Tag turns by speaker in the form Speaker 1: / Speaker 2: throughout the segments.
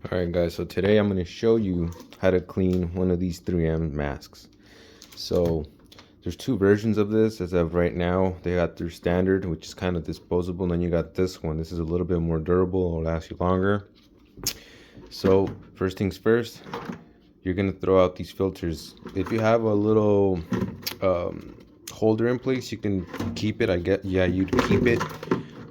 Speaker 1: Alright guys, so today I'm going to show you how to clean one of these 3M masks. So there's two versions of this as of right now. They got their standard, which is kind of disposable, and then you got this one. This is a little bit more durable, it'll last you longer. So first things first, you're going to throw out these filters. If you have a little holder in place, you can keep it. You'd keep it,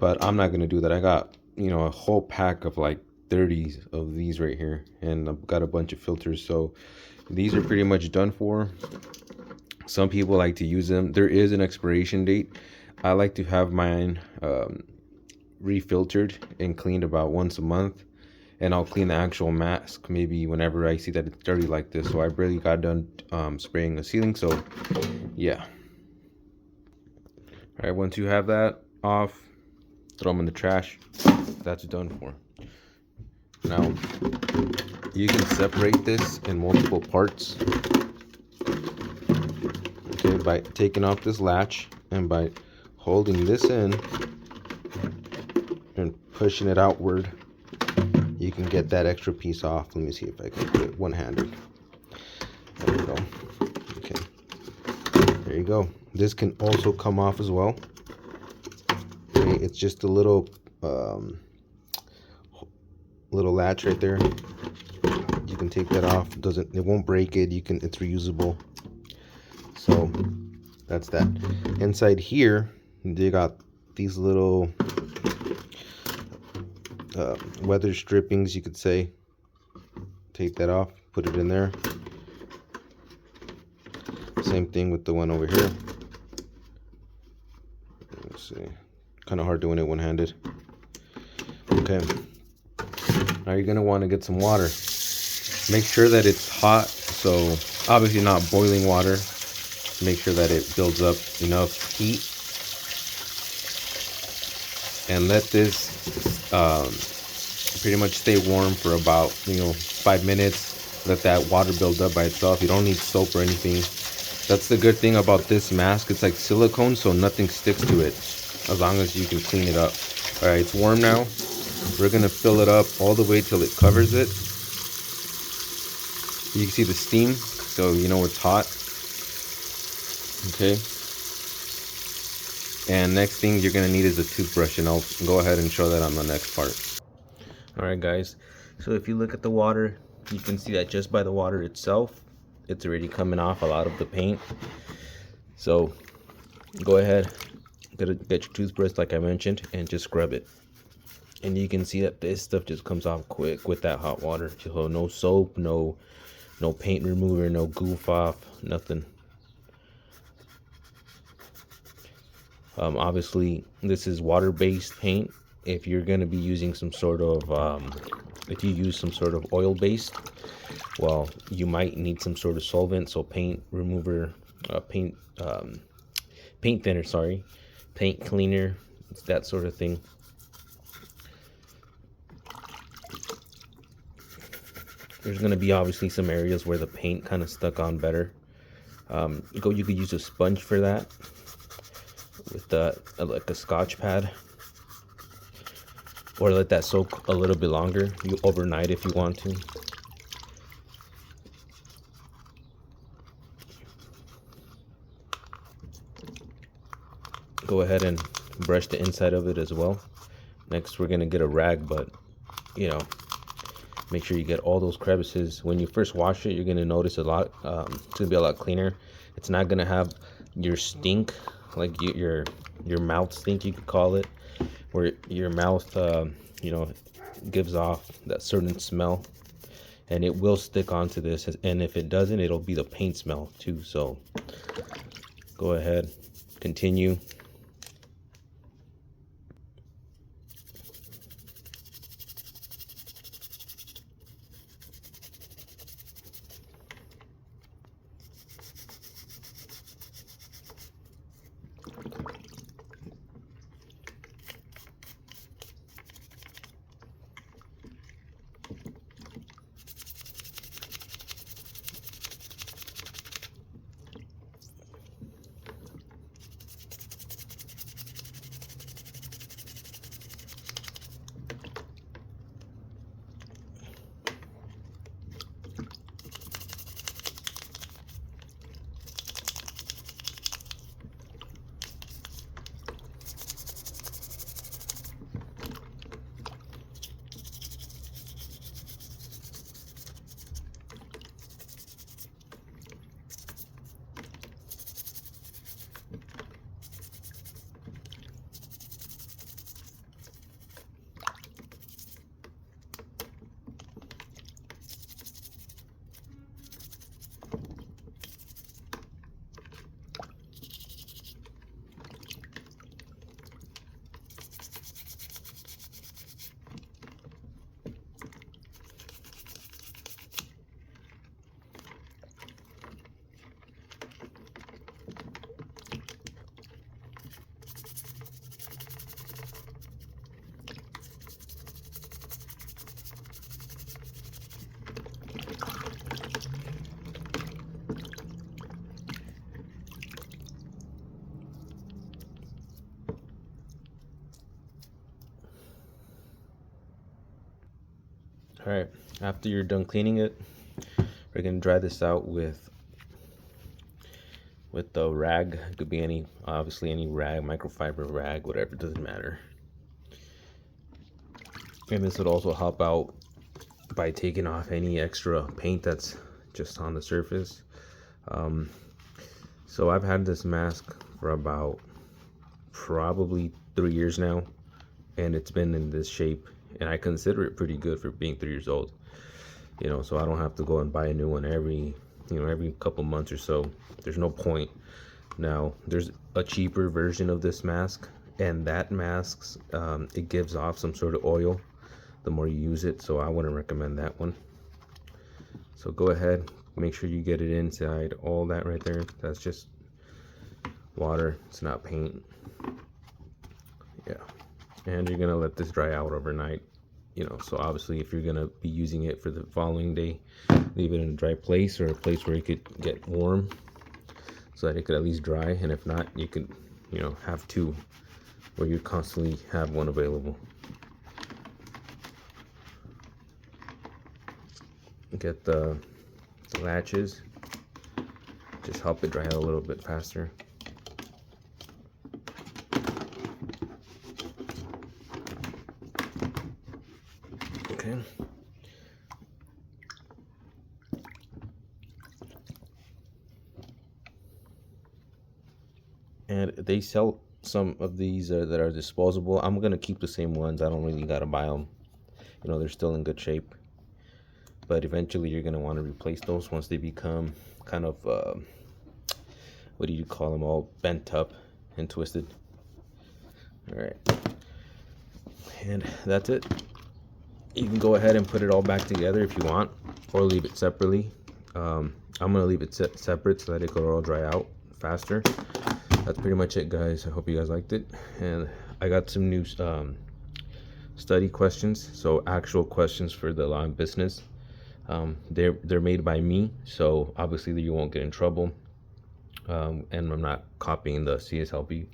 Speaker 1: but I'm not going to do that. I got, a whole pack of like 30 of these right here, and I've got a bunch of filters, so these are pretty much done for. Some people like to use them. There is an expiration date. I like to have mine refiltered and cleaned about once a month, and I'll clean the actual mask maybe whenever I see that it's dirty like this. So I barely got done spraying the ceiling, so yeah. All right, once you have that off, throw them in the trash. That's done for. Now, you can separate this in multiple parts, okay, by taking off this latch and by holding this in and pushing it outward. You can get that extra piece off. Let me see if I can do it one-handed. There we go. Okay, there you go. This can also come off as well. Okay, it's just a little latch right there. You can take that off. It won't break it. It's reusable. So that's that. Inside here, they got these little weather strippings, you could say. Take that off, put it in there. Same thing with the one over here. Let's see. Kind of hard doing it one-handed. Okay. Now you're going to want to get some water. Make sure that it's hot, so obviously not boiling water. Make sure that it builds up enough heat. And let this pretty much stay warm for about 5 minutes. Let that water build up by itself. You don't need soap or anything. That's the good thing about this mask. It's like silicone, so nothing sticks to it as long as you can clean it up. All right, it's warm now. We're gonna fill it up all the way till it covers it. You can see the steam, so you know it's hot. Okay. And next thing you're gonna need is a toothbrush, and I'll go ahead and show that on the next part. Alright guys, so if you look at the water, you can see that just by the water itself, it's already coming off a lot of the paint. So go ahead, get your toothbrush like I mentioned, and just scrub it. And you can see that this stuff just comes off quick with that hot water. So no soap, no paint remover, no goof off, nothing. Obviously this is water-based paint. If you're going to be using some sort of if you use some sort of oil-based, well, you might need some sort of solvent. So paint remover, paint thinner, sorry, paint cleaner, it's that sort of thing. There's going to be obviously some areas where the paint kind of stuck on better. You could use a sponge for that with like a Scotch pad, or let that soak a little bit longer. You overnight if you want to. Go ahead and brush the inside of it as well. Next we're gonna get a rag, but make sure you get all those crevices. When you first wash it, you're gonna notice a lot. It's gonna be a lot cleaner. It's not gonna have your stink, like your mouth stink, you could call it, where your mouth gives off that certain smell, and it will stick onto this. And if it doesn't, it'll be the paint smell too. So go ahead, continue. All right, after you're done cleaning it, we're gonna dry this out with the rag. It could be any, obviously any rag, microfiber rag, whatever, it doesn't matter. And this would also help out by taking off any extra paint that's just on the surface. So I've had this mask for about probably 3 years now, and it's been in this shape, and I consider it pretty good for being 3 years old. You know, so I don't have to go and buy a new one every couple months or so. There's no point. Now there's a cheaper version of this mask, and that mask it gives off some sort of oil the more you use it, so I wouldn't recommend that one. So go ahead, make sure you get it inside. All that right there, that's just water, it's not paint. Yeah, and you're gonna let this dry out overnight. You know, so obviously if you're gonna be using it for the following day, leave it in a dry place or a place where it could get warm so that it could at least dry. And if not, you could, you know, have two where you constantly have one available. Get the latches, just help it dry out a little bit faster. Okay. And they sell some of these that are disposable. I'm gonna keep the same ones. I don't really gotta buy them. You know, they're still in good shape. But eventually you're gonna want to replace those once they become kind of what do you call them, all bent up and twisted. All right, and that's it. You can go ahead and put it all back together if you want, or leave it separately. I'm gonna leave it separate so that it could all dry out faster. That's pretty much it, guys. I hope you guys liked it, and I got some new study questions, so actual questions for the law and business. They're made by me, so obviously you won't get in trouble, and I'm not copying the CSLB,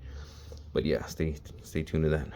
Speaker 1: but yeah, stay tuned to that.